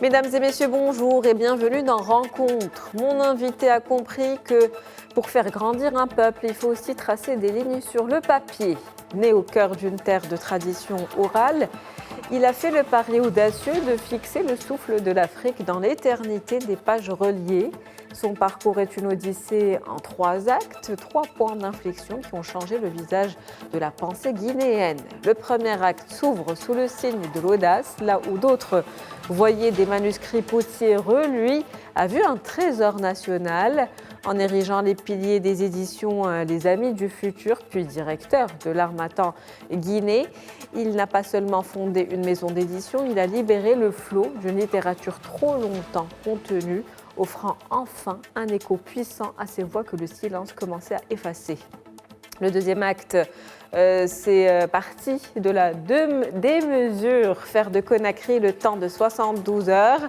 Mesdames et messieurs, bonjour et bienvenue dans Rencontre. Mon invité a compris que pour faire grandir un peuple, il faut aussi tracer des lignes sur le papier. Né au cœur d'une terre de tradition orale, il a fait le pari audacieux de fixer le souffle de l'Afrique dans l'éternité des pages reliées. Son parcours est une odyssée en 3 actes, 3 points d'inflexion qui ont changé le visage de la pensée guinéenne. Le premier acte s'ouvre sous le signe de l'audace, là où d'autres voyaient des manuscrits poussiéreux, lui a vu un trésor national. En érigeant les piliers des éditions Les Amis du Futur, puis directeur de l'Harmattan Guinée, il n'a pas seulement fondé une maison d'édition, il a libéré le flot d'une littérature trop longtemps contenue, offrant enfin un écho puissant à ces voix que le silence commençait à effacer. Le deuxième acte, c'est parti de la démesure, faire de Conakry le temps de 72 heures.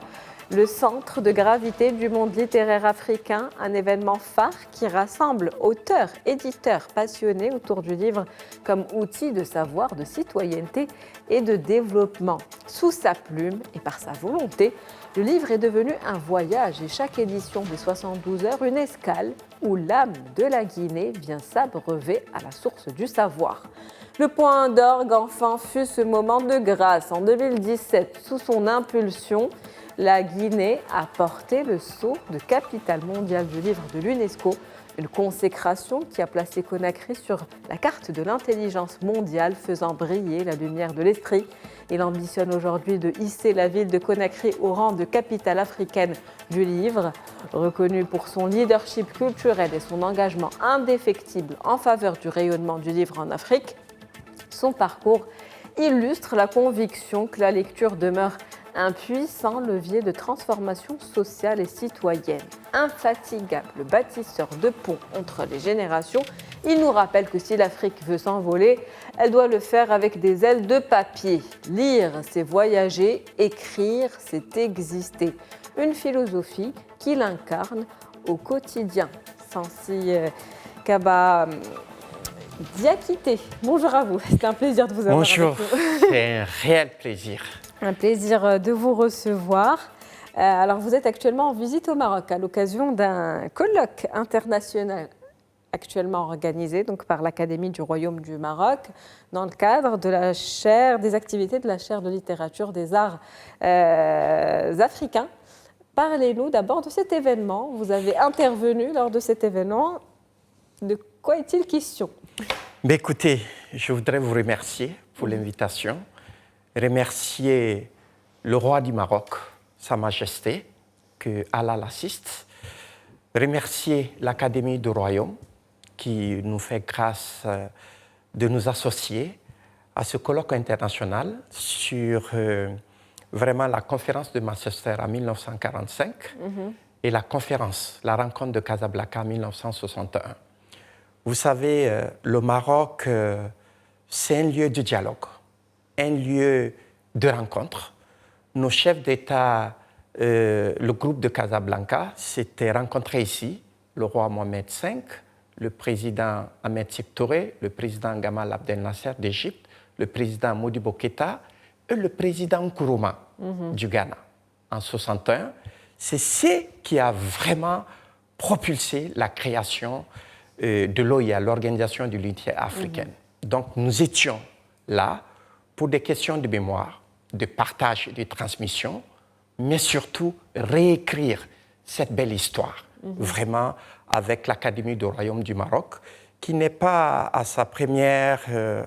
Le centre de gravité du monde littéraire africain, un événement phare qui rassemble auteurs, éditeurs passionnés autour du livre comme outil de savoir, de citoyenneté et de développement. Sous sa plume et par sa volonté, le livre est devenu un voyage et chaque édition des 72 heures, une escale où l'âme de la Guinée vient s'abreuver à la source du savoir. Le point d'orgue, enfin, fut ce moment de grâce. En 2017, sous son impulsion, la Guinée a porté le sceau de capitale mondiale du livre de l'UNESCO, une consécration qui a placé Conakry sur la carte de l'intelligence mondiale, faisant briller la lumière de l'esprit. Il ambitionne aujourd'hui de hisser la ville de Conakry au rang de capitale africaine du livre. Reconnu pour son leadership culturel et son engagement indéfectible en faveur du rayonnement du livre en Afrique, son parcours illustre la conviction que la lecture demeure un puissant levier de transformation sociale et citoyenne. Infatigable bâtisseur de ponts entre les générations, il nous rappelle que si l'Afrique veut s'envoler, elle doit le faire avec des ailes de papier. Lire, c'est voyager, écrire, c'est exister. Une philosophie qu'il incarne au quotidien. Sansi Kaba Diakité, bonjour à vous, c'est un plaisir de vous avoir avec nous. Bonjour, c'est un réel plaisir. Un plaisir de vous recevoir. Alors, vous êtes actuellement en visite au Maroc à l'occasion d'un colloque international actuellement organisé donc, par l'Académie du Royaume du Maroc dans le cadre de la chaire, des activités de la chaire de littérature des arts africains. Parlez-nous d'abord de cet événement. Vous avez intervenu lors de cet événement. De quoi est-il question ? Mais écoutez, je voudrais vous remercier pour l'invitation. Remercier le roi du Maroc, Sa Majesté, que Allah l'assiste. Remercier l'Académie du Royaume qui nous fait grâce de nous associer à ce colloque international sur vraiment la conférence de Manchester en 1945 et la conférence, la rencontre de Casablanca en 1961. Vous savez, le Maroc, c'est un lieu de dialogue, un lieu de rencontre. Nos chefs d'État, le groupe de Casablanca, s'étaient rencontrés ici, le roi Mohamed V, le président Ahmed Sékou Touré, le président Gamal Abdel Nasser d'Égypte, le président Modibo Keïta et le président Nkrumah du Ghana en 61. C'est ce qui a vraiment propulsé la création de l'OIA, l'Organisation de l'Unité africaine. Donc nous étions là pour des questions de mémoire, de partage et de transmission, mais surtout réécrire cette belle histoire, vraiment avec l'Académie du Royaume du Maroc, qui n'est pas à sa première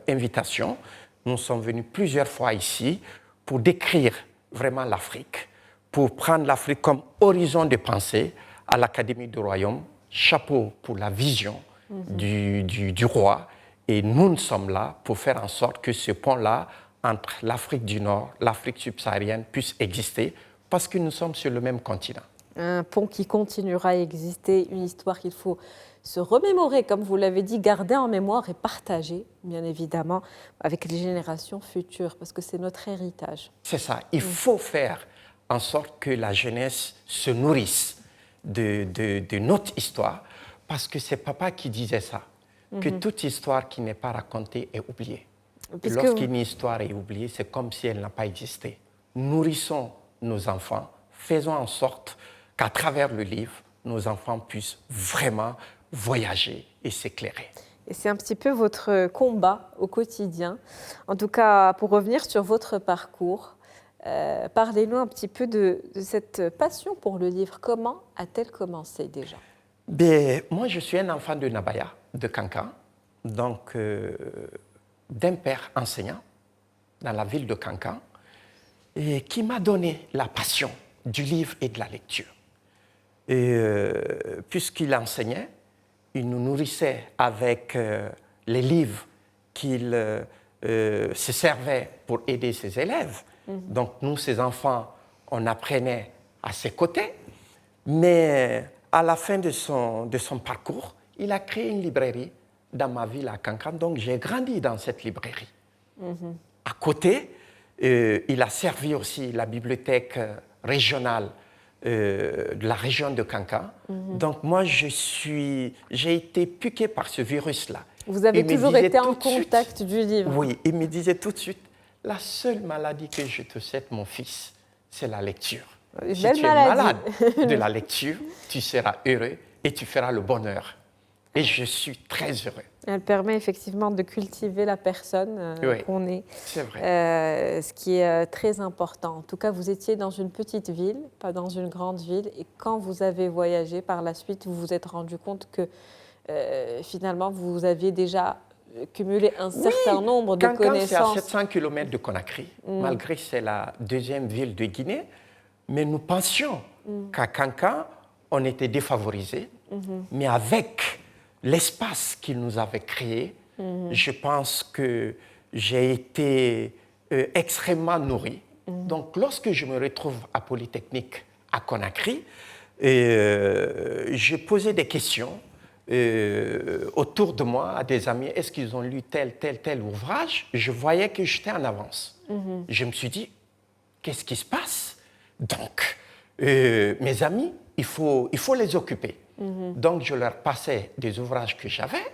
invitation. Nous sommes venus plusieurs fois ici pour décrire vraiment l'Afrique, pour prendre l'Afrique comme horizon de pensée à l'Académie du Royaume. Chapeau pour la vision du roi. Et nous sommes là pour faire en sorte que ce pont-là entre l'Afrique du Nord, l'Afrique subsaharienne puisse exister parce que nous sommes sur le même continent. Un pont qui continuera à exister, une histoire qu'il faut se remémorer, comme vous l'avez dit, garder en mémoire et partager, bien évidemment, avec les générations futures, parce que c'est notre héritage. C'est ça. Il faut faire en sorte que la jeunesse se nourrisse de notre histoire, parce que c'est papa qui disait ça, que toute histoire qui n'est pas racontée est oubliée. Lorsqu'une histoire est oubliée, c'est comme si elle n'a pas existé. Nourrissons nos enfants. Faisons en sorte qu'à travers le livre, nos enfants puissent vraiment voyager et s'éclairer. Et c'est un petit peu votre combat au quotidien. En tout cas, pour revenir sur votre parcours, parlez-nous un petit peu de cette passion pour le livre. Comment a-t-elle commencé déjà? Bien, moi, je suis un enfant de Nabaya, de Kankan, donc d'un père enseignant dans la ville de Kankan, et qui m'a donné la passion du livre et de la lecture. Et puisqu'il enseignait, il nous nourrissait avec les livres qu'il se servait pour aider ses élèves. Donc nous, ses enfants, on apprenait à ses côtés. Mais à la fin de son parcours, il a créé une librairie dans ma ville à Kankan. Donc j'ai grandi dans cette librairie. À côté, il a servi aussi la bibliothèque régionale de la région de Kankan. Donc moi, j'ai été piqué par ce virus-là. Vous avez toujours été en contact du livre. Oui, il me disait tout de suite, la seule maladie que je te souhaite, mon fils, c'est la lecture. Si tu es malade de la lecture, tu seras heureux et tu feras le bonheur. Et je suis très heureux. Elle permet effectivement de cultiver la personne qu'on est. C'est vrai. Ce qui est très important. En tout cas, vous étiez dans une petite ville, pas dans une grande ville. Et quand vous avez voyagé par la suite, vous vous êtes rendu compte que finalement, vous aviez déjà cumulé un certain nombre de connaissances. C'est à 700 km de Conakry, malgré que c'est la deuxième ville de Guinée. Mais nous pensions qu'à Kankan, on était défavorisés. Mais avec l'espace qu'il nous avait créé, je pense que j'ai été extrêmement nourri. Donc, lorsque je me retrouve à Polytechnique à Conakry, je posais des questions autour de moi à des amis. Est-ce qu'ils ont lu tel ouvrage? Je voyais que j'étais en avance. Je me suis dit, qu'est-ce qui se passe? Donc, mes amis, il faut les occuper. Donc, je leur passais des ouvrages que j'avais.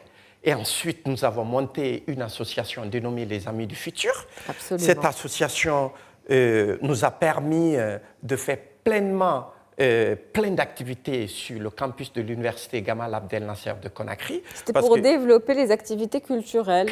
Et ensuite, nous avons monté une association dénommée Les Amis du Futur. Absolument. Cette association nous a permis de faire plein d'activités sur le campus de l'université Gamal Abdel Nasser de Conakry. C'était pour développer les activités culturelles.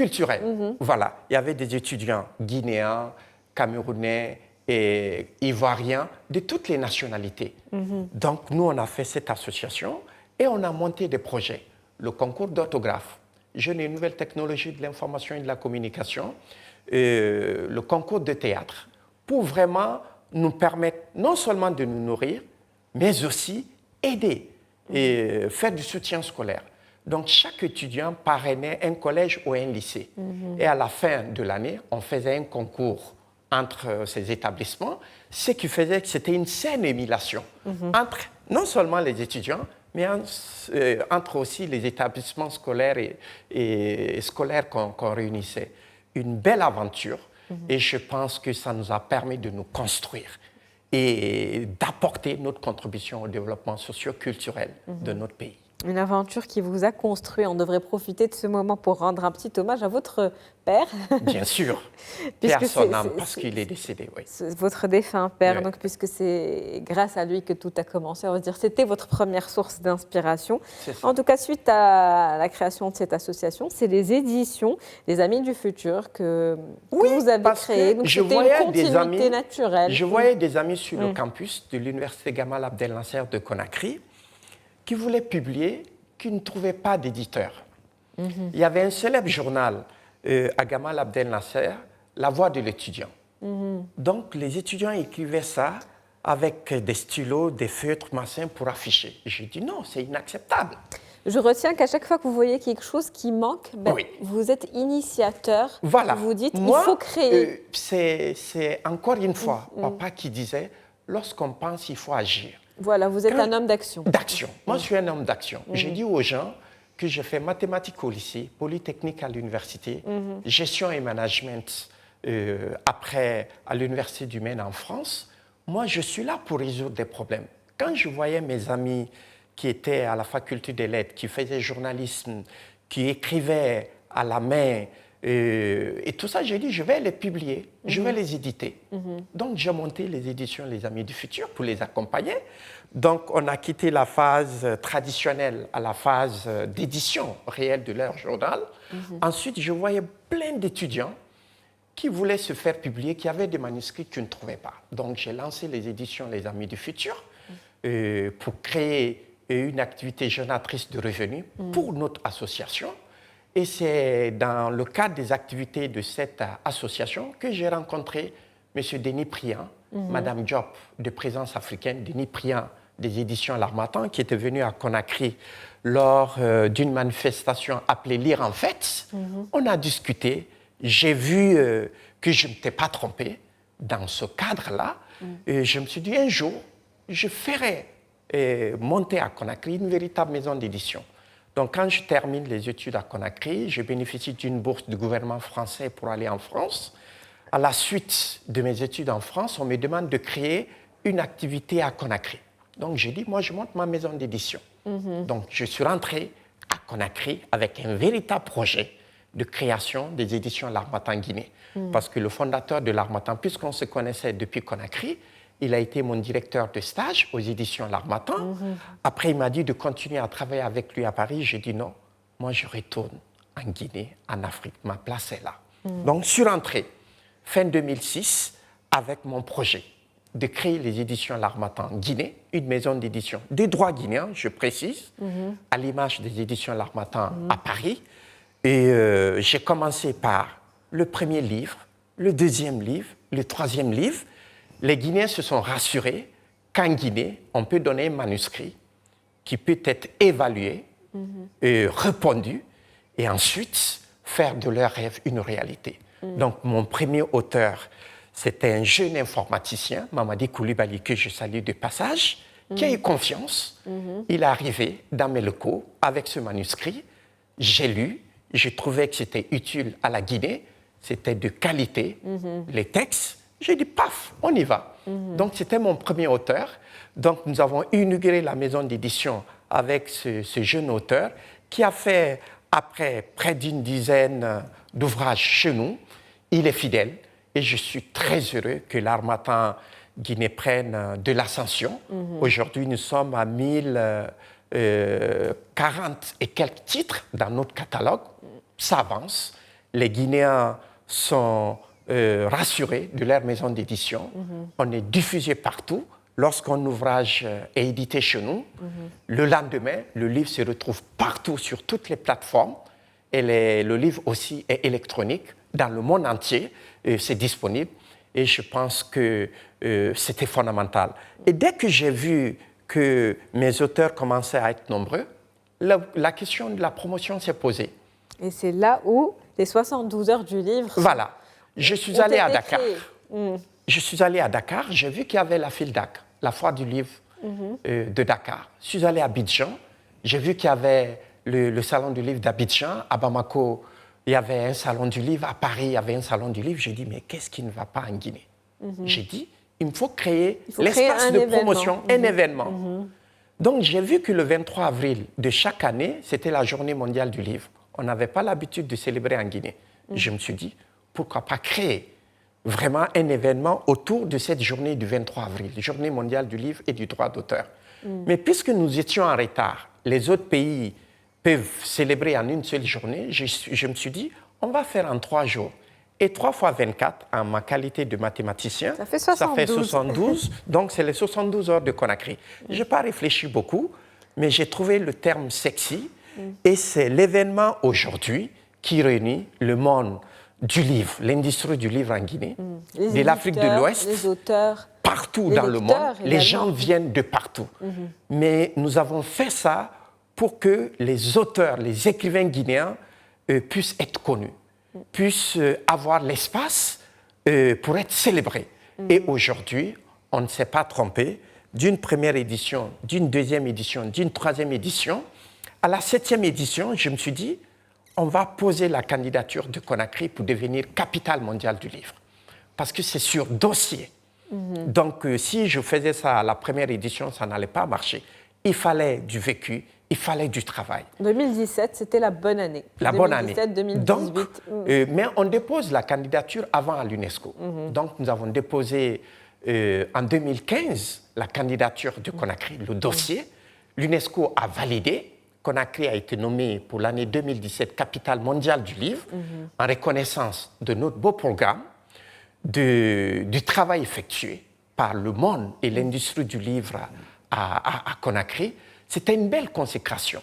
Voilà. Il y avait des étudiants guinéens, camerounais et ivoiriens de toutes les nationalités. Donc, nous, on a fait cette association et on a monté des projets. Le concours d'orthographe, Jeunes et nouvelles technologies de l'information et de la communication, le concours de théâtre, pour vraiment nous permettre non seulement de nous nourrir, mais aussi aider et faire du soutien scolaire. Donc, chaque étudiant parrainait un collège ou un lycée. Et à la fin de l'année, on faisait un concours entre ces établissements, ce qui faisait que c'était une saine émulation entre non seulement les étudiants, mais entre aussi les établissements scolaires et scolaires qu'on réunissait. Une belle aventure, et je pense que ça nous a permis de nous construire et d'apporter notre contribution au développement socio-culturel de notre pays. Une aventure qui vous a construit. On devrait profiter de ce moment pour rendre un petit hommage à votre père. Bien sûr, père son âme, parce qu'il est décédé, oui. Votre défunt père, donc, puisque c'est grâce à lui que tout a commencé, on va dire, c'était votre première source d'inspiration. En tout cas, suite à la création de cette association, c'est les éditions Les Amis du Futur que vous avez créées. Donc, c'était une continuité naturelle. Je voyais des amis sur le campus de l'université Gamal Abdel Nasser de Conakry qui voulaient publier, qui ne trouvaient pas d'éditeur. Il y avait un célèbre journal à Gamal Abdel Nasser, La Voix de l'étudiant. Donc, les étudiants écrivaient ça avec des stylos, des feutres, machin, pour afficher. J'ai dit non, c'est inacceptable. Je retiens qu'à chaque fois que vous voyez quelque chose qui manque, vous êtes initiateur. Voilà. Vous dites, il faut créer. C'est encore une fois papa qui disait, lorsqu'on pense, il faut agir. Voilà, vous êtes un homme d'action. D'action. Moi, je suis un homme d'action. J'ai dit aux gens que j'ai fait mathématiques au lycée, Polytechnique à l'université, gestion et management après à l'université du Maine en France. Moi, je suis là pour résoudre des problèmes. Quand je voyais mes amis qui étaient à la faculté des lettres, qui faisaient journalisme, qui écrivaient à la main Et tout ça, j'ai dit, je vais les publier, je vais les éditer. Donc, j'ai monté les éditions Les Amis du Futur pour les accompagner. Donc, on a quitté la phase traditionnelle à la phase d'édition réelle de leur journal. Ensuite, je voyais plein d'étudiants qui voulaient se faire publier, qui avaient des manuscrits qu'ils ne trouvaient pas. Donc, j'ai lancé les éditions Les Amis du Futur pour créer une activité génératrice de revenus pour notre association. Et c'est dans le cadre des activités de cette association que j'ai rencontré M. Denis Priant, Mme Diop de Présence africaine, Denis Priant des éditions L'Harmattan, qui était venu à Conakry lors d'une manifestation appelée Lire en Fête. On a discuté. J'ai vu que je ne m'étais pas trompé dans ce cadre-là. Et je me suis dit, un jour, je ferai monter à Conakry une véritable maison d'édition. Donc, quand je termine les études à Conakry, je bénéficie d'une bourse du gouvernement français pour aller en France. À la suite de mes études en France, on me demande de créer une activité à Conakry. Donc, j'ai dit, moi, je monte ma maison d'édition. Donc, je suis rentré à Conakry avec un véritable projet de création des éditions L'Harmattan Guinée. Parce que le fondateur de L'Harmattan, puisqu'on se connaissait depuis Conakry, il a été mon directeur de stage aux éditions L'Harmattan. Après, il m'a dit de continuer à travailler avec lui à Paris. J'ai dit non, moi je retourne en Guinée, en Afrique. Ma place est là. Donc, je suis rentré fin 2006 avec mon projet de créer les éditions L'Harmattan Guinée, une maison d'édition des droits guinéens, je précise, à l'image des éditions L'Harmattan à Paris. Et j'ai commencé par le premier livre, le deuxième livre, le troisième livre. Les Guinéens se sont rassurés qu'en Guinée, on peut donner un manuscrit qui peut être évalué, et répondu, et ensuite faire de leur rêve une réalité. Donc, mon premier auteur, c'était un jeune informaticien, Mamadi Koulibaly, que je salue de passage, qui a eu confiance. Il est arrivé dans mes locaux avec ce manuscrit. J'ai lu, j'ai trouvé que c'était utile à la Guinée, c'était de qualité, les textes. J'ai dit, paf, on y va. Donc, c'était mon premier auteur. Donc, nous avons inauguré la maison d'édition avec ce jeune auteur qui a fait, après près d'une dizaine d'ouvrages chez nous, il est fidèle. Et je suis très heureux que L'Harmattan Guinée prenne de l'ascension. Aujourd'hui, nous sommes à 1040 et quelques titres dans notre catalogue. Ça avance. Les Guinéens sont rassurés de leur maison d'édition. On est diffusé partout. Lorsqu'un ouvrage est édité chez nous, le lendemain, le livre se retrouve partout sur toutes les plateformes. Et le livre aussi est électronique dans le monde entier. C'est disponible. Et je pense que c'était fondamental. Et dès que j'ai vu que mes auteurs commençaient à être nombreux, la question de la promotion s'est posée. Et c'est là où les 72 heures du livre... Voilà. Je suis allé à Dakar. Je suis allé à Dakar, j'ai vu qu'il y avait la FILDAK, la foire du livre de Dakar. Je suis allé à Abidjan, j'ai vu qu'il y avait le salon du livre d'Abidjan. À Bamako, il y avait un salon du livre. À Paris, il y avait un salon du livre. J'ai dit, mais qu'est-ce qui ne va pas en Guinée? J'ai dit, il me faut créer l'espace de promotion, un événement. Donc, j'ai vu que le 23 avril de chaque année, c'était la journée mondiale du livre. On n'avait pas l'habitude de célébrer en Guinée. Je me suis dit, pourquoi pas créer vraiment un événement autour de cette journée du 23 avril, journée mondiale du livre et du droit d'auteur. Mais puisque nous étions en retard, les autres pays peuvent célébrer en une seule journée, je me suis dit, on va faire en 3 jours. Et 3 fois 24, en ma qualité de mathématicien, ça fait 72. Donc, c'est les 72 heures de Conakry. Je n'ai pas réfléchi beaucoup, mais j'ai trouvé le terme sexy. Et c'est l'événement aujourd'hui qui réunit le monde du livre, l'industrie du livre en Guinée, de l'Afrique de l'Ouest, les auteurs, partout dans le monde. Les gens viennent de partout. Mais nous avons fait ça pour que les auteurs, les écrivains guinéens puissent être connus, puissent avoir l'espace pour être célébrés. Et aujourd'hui, on ne s'est pas trompé. D'une première édition, d'une deuxième édition, d'une troisième édition, à la 7e édition, je me suis dit, on va poser la candidature de Conakry pour devenir capitale mondiale du livre. Parce que c'est sur dossier. Donc, si je faisais ça à la première édition, ça n'allait pas marcher. Il fallait du vécu, il fallait du travail. 2017, c'était la bonne année. La bonne année. 2017-2018. Donc, mais on dépose la candidature avant à l'UNESCO. Donc, nous avons déposé en 2015 la candidature de Conakry, le dossier. L'UNESCO a validé. Conakry a été nommée pour l'année 2017 capitale mondiale du livre, en reconnaissance de notre beau programme, du travail effectué par le monde et l'industrie du livre à Conakry. C'était une belle consécration.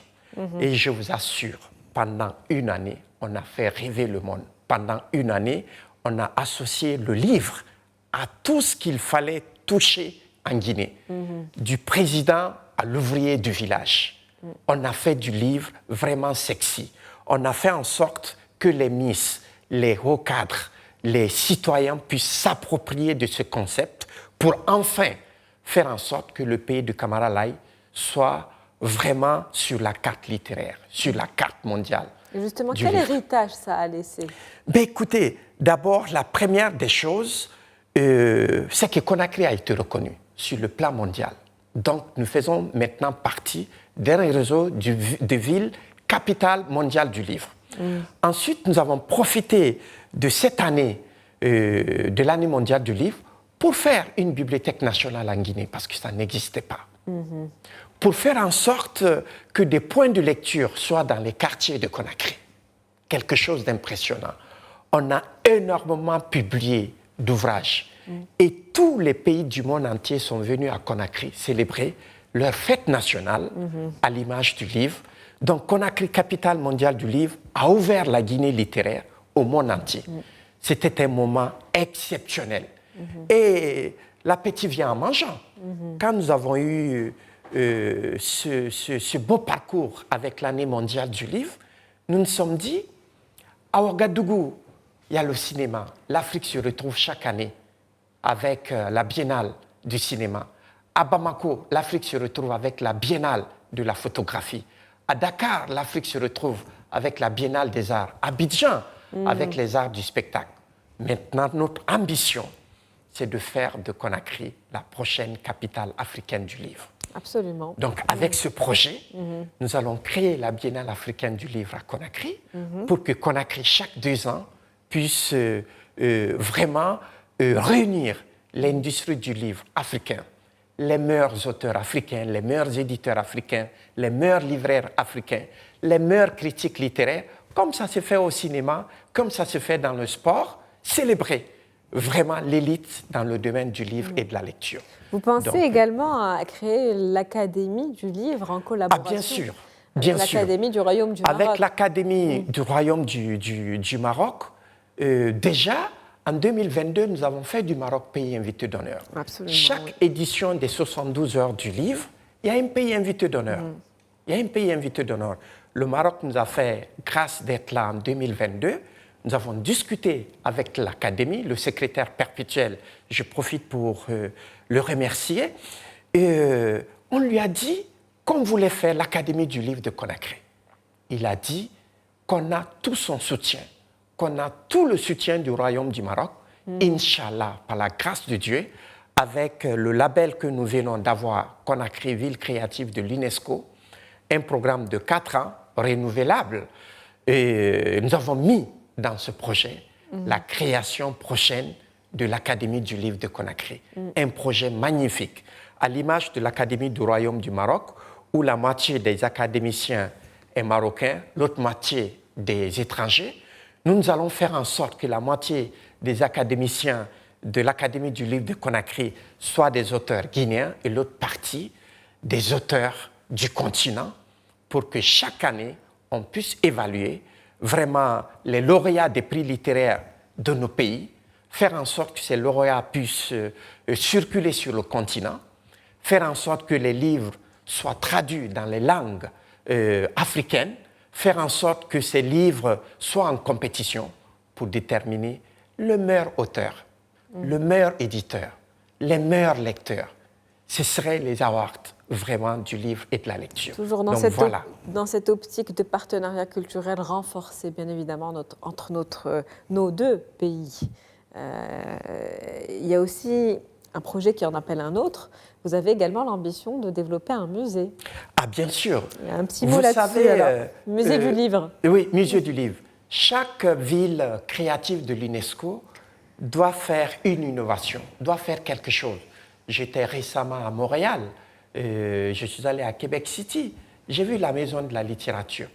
Et je vous assure, pendant une année, on a fait rêver le monde. Pendant une année, on a associé le livre à tout ce qu'il fallait toucher en Guinée, du président à l'ouvrier du village. On a fait du livre vraiment sexy. On a fait en sorte que les Miss, les hauts cadres, les citoyens puissent s'approprier de ce concept pour enfin faire en sorte que le pays de Camara Laye soit vraiment sur la carte littéraire, sur la carte mondiale. Et justement, quel héritage ça a laissé? Écoutez, d'abord, la première des choses, c'est que Conakry a été reconnu sur le plan mondial. Donc, nous faisons maintenant partie d'un réseau de villes capitale mondiale du livre. Ensuite, nous avons profité de cette année, de l'année mondiale du livre, pour faire une bibliothèque nationale en Guinée, parce que ça n'existait pas. Pour faire en sorte que des points de lecture soient dans les quartiers de Conakry. Quelque chose d'impressionnant. On a énormément publié d'ouvrages. Et tous les pays du monde entier sont venus à Conakry célébrer leur fête nationale à l'image du livre. Donc Conakry, capitale mondiale du livre, a ouvert la Guinée littéraire au monde entier. C'était un moment exceptionnel. Et l'appétit vient en mangeant. Quand nous avons eu ce beau parcours avec l'année mondiale du livre, nous nous sommes dit, à Ouagadougou, il y a le cinéma. L'Afrique se retrouve chaque année avec la Biennale du cinéma. À Bamako, l'Afrique se retrouve avec la Biennale de la photographie. À Dakar, l'Afrique se retrouve avec la Biennale des arts. À Abidjan, avec les arts du spectacle. Maintenant, notre ambition, c'est de faire de Conakry la prochaine capitale africaine du livre. Absolument. Donc, avec ce projet, nous allons créer la Biennale africaine du livre à Conakry pour que Conakry, chaque 2 ans, puisse vraiment réunir l'industrie du livre africain, les meilleurs auteurs africains, les meilleurs éditeurs africains, les meilleurs libraires africains, les meilleurs critiques littéraires, comme ça se fait au cinéma, comme ça se fait dans le sport, célébrer vraiment l'élite dans le domaine du livre et de la lecture. Vous pensez également à créer l'Académie du livre en collaboration bien sûr, bien sûr. L'Académie du Royaume du Maroc. Avec l'Académie du Royaume du Maroc, déjà, en 2022, nous avons fait du Maroc pays invité d'honneur. Chaque édition des 72 heures du livre, il y a un pays invité d'honneur. Il y a un pays invité d'honneur. Le Maroc nous a fait grâce d'être là en 2022. Nous avons discuté avec l'Académie, le secrétaire perpétuel, je profite pour le remercier, et on lui a dit qu'on voulait faire l'Académie du livre de Conakry. Il a dit qu'on a tout son soutien, qu'on a tout le soutien du Royaume du Maroc, Inch'Allah, par la grâce de Dieu, avec le label que nous venons d'avoir, Conakry, ville créative de l'UNESCO, un programme de 4 ans, renouvelable. Et nous avons mis dans ce projet la création prochaine de l'Académie du livre de Conakry. Un projet magnifique, à l'image de l'Académie du Royaume du Maroc, où la moitié des académiciens est marocain, l'autre moitié des étrangers. Nous allons faire en sorte que la moitié des académiciens de l'Académie du livre de Conakry soient des auteurs guinéens et l'autre partie des auteurs du continent, pour que chaque année, on puisse évaluer vraiment les lauréats des prix littéraires de nos pays, faire en sorte que ces lauréats puissent circuler sur le continent, faire en sorte que les livres soient traduits dans les langues africaines, faire en sorte que ces livres soient en compétition pour déterminer le meilleur auteur, le meilleur éditeur, les meilleurs lecteurs. Ce seraient les awards vraiment du livre et de la lecture. Toujours dans, dans cette optique de partenariat culturel renforcé, bien évidemment, entre nos deux pays. Il y a aussi un projet qui en appelle un autre, vous avez également l'ambition de développer un musée. Ah, bien sûr. Il y a un petit mot là-dessus, alors. Musée du livre. Oui, musée du livre. Chaque ville créative de l'UNESCO doit faire une innovation, doit faire quelque chose. J'étais récemment à Montréal, je suis allé à Québec City, j'ai vu la maison de la littérature.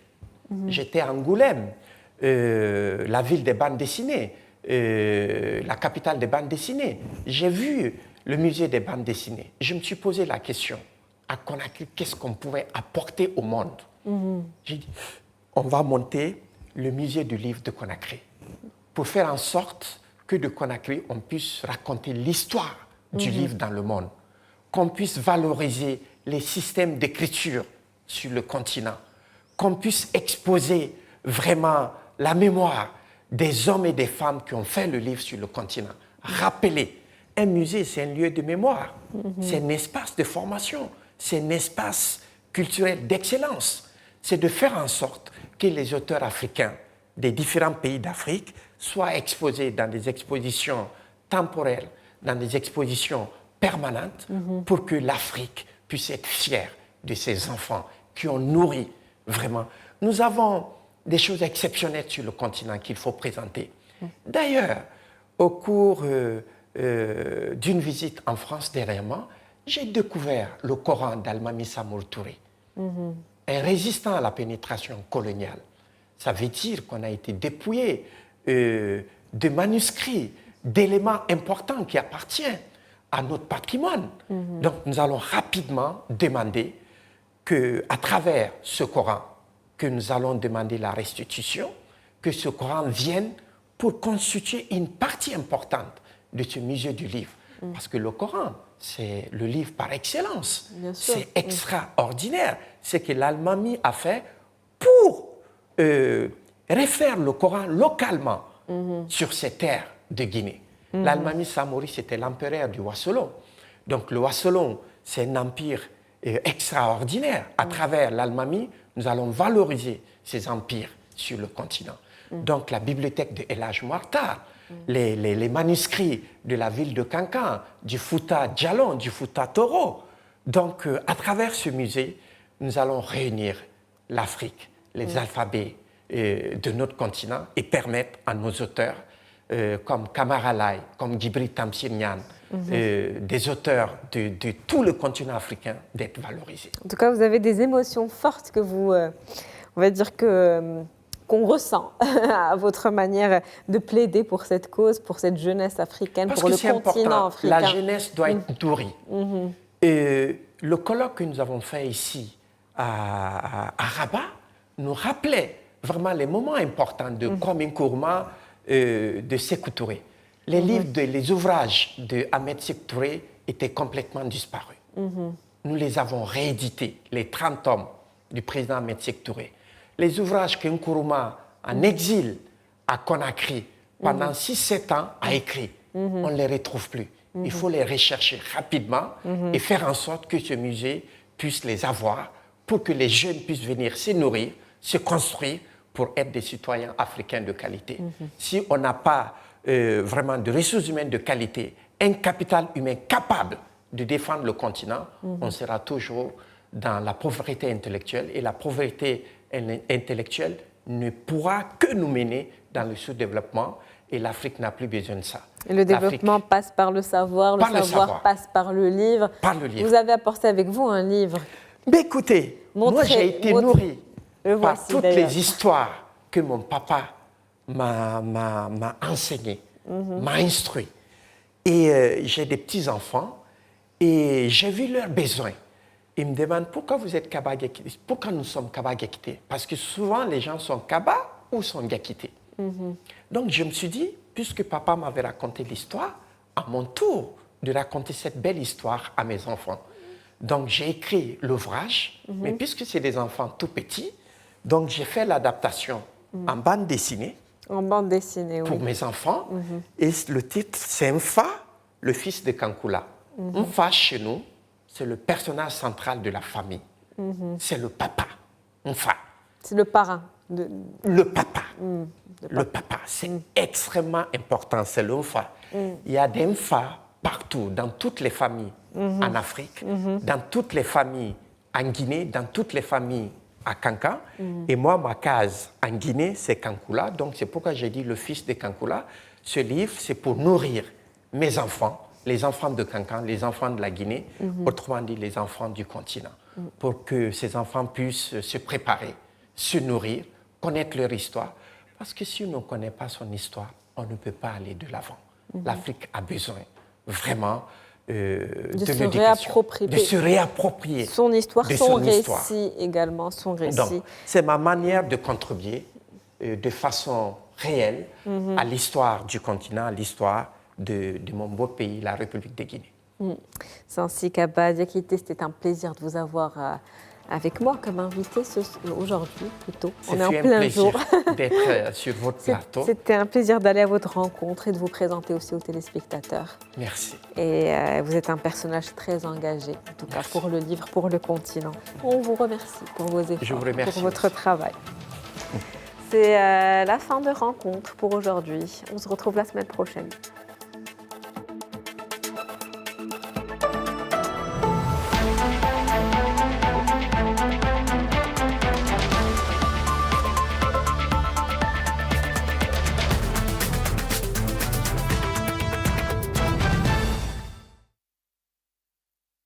J'étais à Angoulême, la ville des bandes dessinées, la capitale des bandes dessinées. J'ai vu le musée des bandes dessinées. Je me suis posé la question, à Conakry, qu'est-ce qu'on pouvait apporter au monde? J'ai dit, on va monter le musée du livre de Conakry pour faire en sorte que de Conakry, on puisse raconter l'histoire du livre dans le monde, qu'on puisse valoriser les systèmes d'écriture sur le continent, qu'on puisse exposer vraiment la mémoire des hommes et des femmes qui ont fait le livre sur le continent. Rappeler, un musée, c'est un lieu de mémoire, c'est un espace de formation, c'est un espace culturel d'excellence. C'est de faire en sorte que les auteurs africains des différents pays d'Afrique soient exposés dans des expositions temporelles, dans des expositions permanentes, pour que l'Afrique puisse être fière de ses enfants qui ont nourri vraiment. Nous avons des choses exceptionnelles sur le continent qu'il faut présenter. D'ailleurs, au cours d'une visite en France dernièrement, j'ai découvert le Coran d'Almami Samour Touré, un résistant à la pénétration coloniale. Ça veut dire qu'on a été dépouillé de manuscrits, d'éléments importants qui appartiennent à notre patrimoine. Donc nous allons rapidement demander qu'à travers ce Coran, que nous allons demander la restitution, que ce Coran vienne pour constituer une partie importante de ce musée du livre. Parce que le Coran, c'est le livre par excellence. C'est extraordinaire ce que l'Almami a fait pour refaire le Coran localement sur ces terres de Guinée. L'Almami Samori, c'était l'empereur du Wasselon. Donc le Wasselon, c'est un empire extraordinaire. À travers l'Almami, nous allons valoriser ces empires sur le continent. Donc la bibliothèque de El Hadj Mokhtar, les manuscrits de la ville de Kankan, du Fouta Djallon, du Fouta Toro. Donc à travers ce musée, nous allons réunir l'Afrique, les alphabets de notre continent et permettre à nos auteurs comme Kamara Lai, comme Djibril Tamsir Niane, des auteurs de tout le continent africain d'être valorisés. En tout cas, vous avez des émotions fortes que vous, on va dire qu'on ressent à votre manière de plaider pour cette cause, pour cette jeunesse africaine, parce pour que le continent important. africain. La jeunesse doit être nourrie. Et le colloque que nous avons fait ici à Rabat nous rappelait vraiment les moments importants de Kwame Nkrumah, de Sékou Touré. Les livres, les ouvrages de Ahmed Sékou Touré étaient complètement disparus. Nous les avons réédités, les 30 tomes du président Ahmed Sékou Touré. Les ouvrages que Nkrumah, en exil à Conakry, pendant 6-7 ans, a écrits, on ne les retrouve plus. Il faut les rechercher rapidement et faire en sorte que ce musée puisse les avoir pour que les jeunes puissent venir se nourrir, se construire pour être des citoyens africains de qualité. Si on n'a pas vraiment de ressources humaines de qualité, un capital humain capable de défendre le continent, on sera toujours dans la pauvreté intellectuelle et la pauvreté intellectuelle ne pourra que nous mener dans le sous-développement et l'Afrique n'a plus besoin de ça. Et le développement passe par le savoir, le savoir passe par le livre. Par le livre. Vous avez apporté avec vous un livre. Mais écoutez, moi j'ai été nourri par toutes les histoires que mon papa m'a enseignées, m'a instruit. Et j'ai des petits-enfants et j'ai vu leurs besoins. Ils me demandent pourquoi vous êtes Kaba Gekité, pourquoi nous sommes Kaba Gekité. Parce que souvent les gens sont Kaba ou sont Gekité. Donc je me suis dit, puisque papa m'avait raconté l'histoire, à mon tour de raconter cette belle histoire à mes enfants. Donc j'ai écrit l'ouvrage, mais puisque c'est des enfants tout petits, donc j'ai fait l'adaptation en bande dessinée. En bande dessinée, oui. Pour mes enfants. Et le titre, c'est Mfa, le fils de Kankula. Mfa, chez nous, c'est le personnage central de la famille. C'est le papa. Mfa. C'est le parrain. Le papa. Le papa, c'est extrêmement important, c'est le Mfa. Il y a des Mfa partout, dans toutes les familles en Afrique, dans toutes les familles en Guinée, dans toutes les familles à Kankan. Et moi, ma case en Guinée, c'est Kankula. Donc, c'est pourquoi j'ai dit le fils de Kankula. Ce livre, c'est pour nourrir mes enfants, les enfants de Kankan, les enfants de la Guinée, autrement dit, les enfants du continent, pour que ces enfants puissent se préparer, se nourrir, connaître leur histoire. Parce que si on ne connaît pas son histoire, on ne peut pas aller de l'avant. L'Afrique a besoin vraiment de se réapproprier son histoire, de son histoire. récit également, son récit. Donc, c'est ma manière de contribuer de façon réelle à l'histoire du continent, à l'histoire de mon beau pays, la République de Guinée. Sansi Kaba Diakité, c'était un plaisir de vous avoir avec moi comme invité aujourd'hui plutôt. On est en plein jour. D'être sur votre plateau. C'était un plaisir d'aller à votre rencontre et de vous présenter aussi aux téléspectateurs. Merci. Et vous êtes un personnage très engagé, en tout cas pour le livre, pour le continent. On vous remercie pour vos efforts, pour votre travail. C'est la fin de rencontre pour aujourd'hui. On se retrouve la semaine prochaine.